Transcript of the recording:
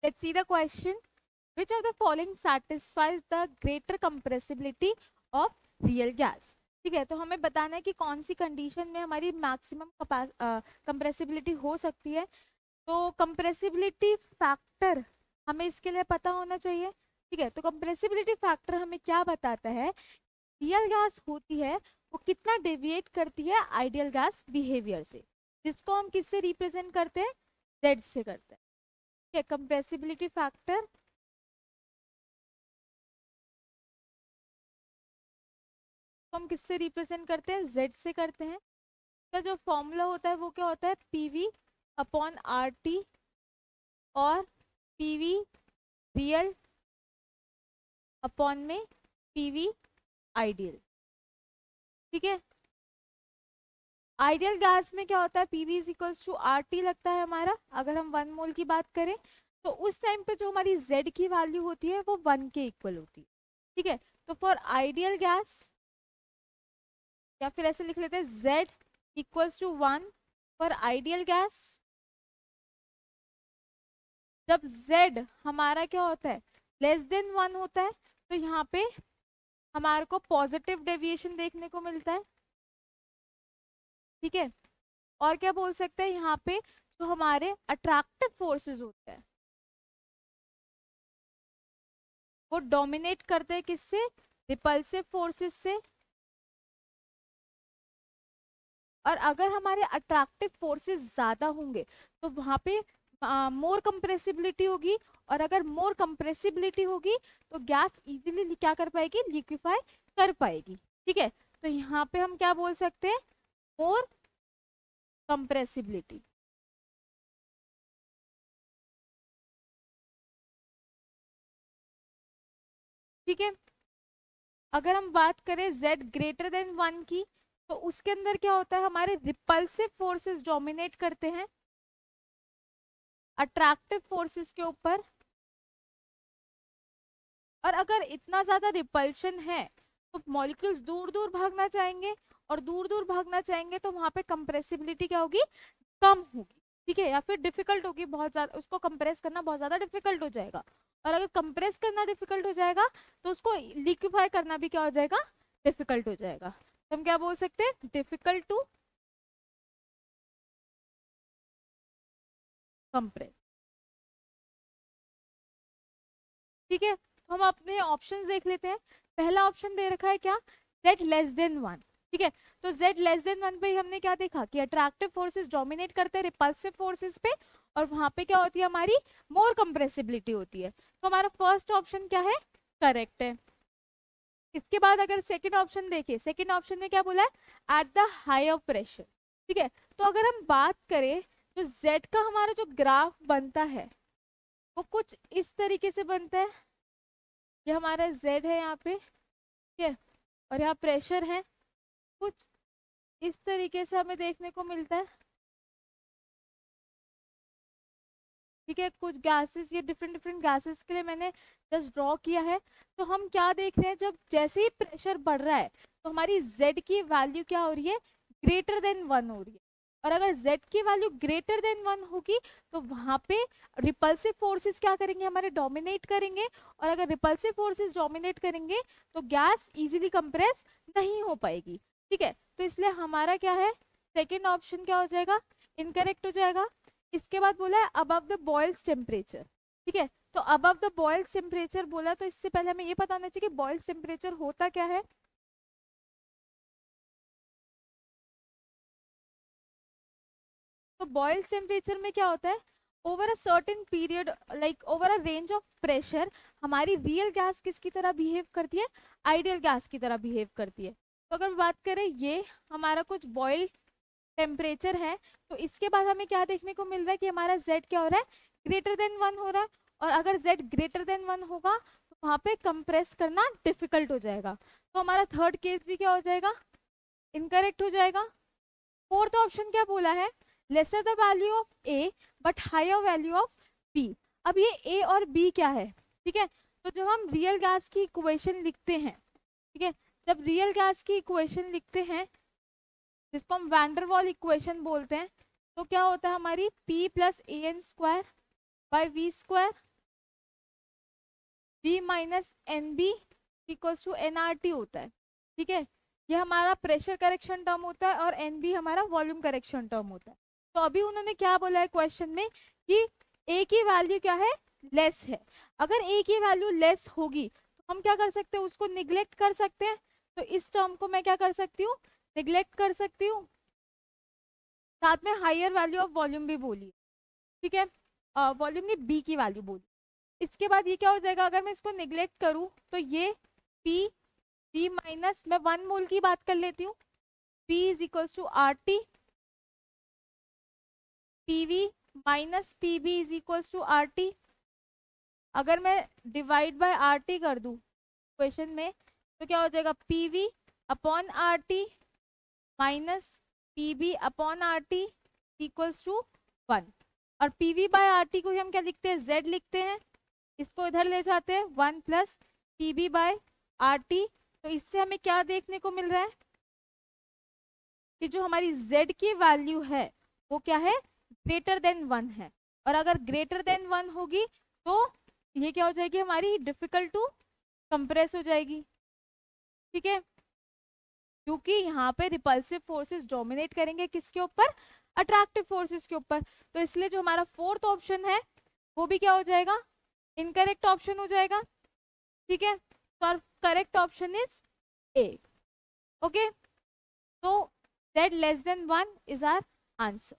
Let's see the question. Which of the following satisfies the greater compressibility of real gas? ठीक है, तो हमें बताना है कि कौन सी कंडीशन में हमारी मैक्सिमम कंप्रेसिबिलिटी हो सकती है. तो कंप्रेसिबिलिटी फैक्टर हमें इसके लिए पता होना चाहिए. ठीक है, तो कंप्रेसिबिलिटी फैक्टर हमें क्या बताता है? रियल गैस होती है वो कितना डेविएट करती है आइडियल गैस बिहेवियर से, जिसको हम किससे रिप्रेजेंट करते हैं? जेड से करते हैं. ठीक है, कंप्रेसिबिलिटी फैक्टर हम किससे रिप्रेजेंट करते हैं? जेड से करते हैं. इसका जो फॉर्मूला होता है वो क्या होता है? पीवी अपॉन आर टी, और पीवी रियल अपॉन में पीवी आइडियल. ठीक है, आइडियल गैस में क्या होता है? PV is equals to R T लगता है हमारा. अगर हम 1 मोल की बात करें तो उस टाइम पे जो हमारी जेड की वैल्यू होती है वो 1 के इक्वल होती है. ठीक है, तो फॉर आइडियल गैस, या फिर ऐसे लिख लेते हैं Z equals to 1 for ideal gas. जब Z हमारा क्या होता है? लेस देन 1 होता है, तो यहाँ पे हमारे को पॉजिटिव डेविएशन देखने को मिलता है. ठीक है, और क्या बोल सकते हैं? यहाँ पे जो हमारे अट्रैक्टिव फोर्सेस होते हैं वो डोमिनेट करते हैं किससे? रिपल्सिव फोर्सेस से. और अगर हमारे अट्रैक्टिव फोर्सेस ज्यादा होंगे तो वहां पे मोर कंप्रेसिबिलिटी होगी, और अगर मोर कंप्रेसिबिलिटी होगी तो गैस इजीली क्या कर पाएगी? लिक्विफाई कर पाएगी. ठीक है, तो यहाँ पे हम क्या बोल सकते हैं? मोर कंप्रेसिबिलिटी. ठीक है, अगर हम बात करें Z ग्रेटर देन 1 की, तो उसके अंदर क्या होता है? हमारे रिपल्सिव फोर्सेस डोमिनेट करते हैं अट्रैक्टिव फोर्सेस के ऊपर. और अगर इतना ज्यादा रिपल्शन है तो मॉलिक्यूल्स दूर दूर भागना चाहेंगे, और दूर दूर भागना चाहेंगे तो वहां पे कंप्रेसिबिलिटी क्या होगी? कम होगी. ठीक है, या फिर डिफिकल्ट होगी, बहुत ज्यादा उसको कंप्रेस करना बहुत ज्यादा डिफिकल्ट हो जाएगा. और अगर कंप्रेस करना डिफिकल्ट हो जाएगा तो उसको लिक्विफाई करना भी क्या हो जाएगा? डिफिकल्ट हो जाएगा. तो हम क्या बोल सकते हैं? Difficult to compress. ठीक है, तो हम अपने ऑप्शंस देख लेते हैं. पहला ऑप्शन दे रखा है क्या? Z less than 1. ठीक है, तो Z लेस देन 1 पे हमने क्या देखा कि अट्रैक्टिव फोर्सेस डोमिनेट करते हैं रिपल्सिव फोर्सेस पे, और वहां पे क्या होती है? हमारी मोर कंप्रेसिबिलिटी होती है. तो हमारा फर्स्ट ऑप्शन क्या है? करेक्ट है. इसके बाद अगर सेकंड ऑप्शन देखें, सेकंड ऑप्शन में क्या बोला है? At the higher pressure. ठीक है, तो अगर हम बात करें तो Z का हमारा जो ग्राफ बनता है वो कुछ इस तरीके से बनता है. ये हमारा Z है यहाँ पे. ठीक है, और यहाँ प्रेशर है. कुछ इस तरीके से हमें देखने को मिलता है. ठीक है, कुछ गैसेस, ये डिफरेंट डिफरेंट गैसेस के लिए मैंने जस्ट ड्रॉ किया है. तो हम क्या देख रहे हैं? जब जैसे ही प्रेशर बढ़ रहा है तो हमारी Z की वैल्यू क्या हो रही है? ग्रेटर देन 1 हो रही है. और अगर Z की वैल्यू ग्रेटर देन 1 होगी तो वहां पे रिपल्सिव फोर्सेस क्या करेंगे? हमारे डोमिनेट करेंगे. और अगर रिपल्सिव फोर्सेस डोमिनेट करेंगे तो गैस इजीली कंप्रेस नहीं हो पाएगी. ठीक है, तो इसलिए हमारा क्या है? सेकेंड ऑप्शन क्या हो जाएगा? इनकरेक्ट हो जाएगा. इसके बाद बोला है अबव द बॉइल्स टेम्परेचर. ठीक है, तो अबव द बॉइल्स टेम्परेचर बोला, तो इससे पहले हमें ये पता होना चाहिए कि बॉइल्स टेम्परेचर होता क्या है. तो बॉइल्स टेम्परेचर में क्या होता है? Over a certain period, like over a range of pressure, हमारी रियल गैस किसकी तरह बिहेव करती है? आइडियल गैस की तरह बिहेव करती है. तो अगर बात करें, ये हमारा कुछ बॉइल टेम्परेचर है, तो इसके बाद हमें क्या देखने को मिल रहा है कि हमारा Z क्या हो रहा है? ग्रेटर देन 1 हो रहा है. और अगर Z ग्रेटर देन 1 होगा तो वहां पे कंप्रेस करना डिफिकल्ट हो जाएगा. तो हमारा थर्ड केस भी क्या हो जाएगा? इनकरेक्ट हो जाएगा. फोर्थ ऑप्शन क्या बोला है? Lesser the value of A but higher value of B. अब ये A और B क्या है? ठीक है, तो जब हम रियल गैस की इक्वेशन लिखते हैं, ठीक है, जब रियल गैस की इक्वेशन लिखते हैं जिसको हम वैंडरवाल इक्वेशन बोलते हैं, तो क्या होता है? हमारी P plus AN square by V square. V minus N B equals to N R T होता है, ठीक है। ये हमारा प्रेशर करेक्शन टर्म होता है और एन बी हमारा वॉल्यूम करेक्शन टर्म होता है। तो अभी उन्होंने क्या बोला है क्वेश्चन में कि ए की वैल्यू क्या है, लेस है। अगर ए की वैल्यू लेस होगी तो हम क्या कर सकते हैं, उसको निग्लेक्ट कर सकते हैं। तो इस टर्म को मैं क्या कर सकती हूँ, निग्लेक्ट कर सकती हूँ। साथ में हायर वैल्यू ऑफ वॉल्यूम भी बोली, ठीक है, वॉल्यूम ने बी की वैल्यू बोली। इसके बाद ये क्या हो जाएगा, अगर मैं इसको निग्लेक्ट करूं तो ये पी वी माइनस, मैं 1 मोल की बात कर लेती हूँ, P is equals to R T, P V minus P B is equals to R T. अगर मैं डिवाइड बाय आर टी कर दूं क्वेश्चन में तो क्या हो जाएगा, P V upon R T minus P B upon R T equals to 1। और P V by R T को ही हम क्या लिखते हैं, z लिखते हैं। इसको इधर ले जाते हैं, 1 plus P B by R T. तो इससे हमें क्या देखने को मिल रहा है कि जो हमारी z की वैल्यू है वो क्या है, ग्रेटर देन 1 है। और अगर ग्रेटर देन 1 होगी तो ये क्या हो जाएगी, हमारी डिफिकल्ट टू कंप्रेस हो जाएगी, ठीक है। क्योंकि यहाँ पे रिपल्सिव फोर्सेस डोमिनेट करेंगे किसके ऊपर, अट्रैक्टिव फोर्सेस के ऊपर। तो इसलिए जो हमारा फोर्थ ऑप्शन है वो भी क्या हो जाएगा, इनकरेक्ट ऑप्शन हो जाएगा, ठीक है। तो correct option is A, okay. तो z less than 1 is our answer.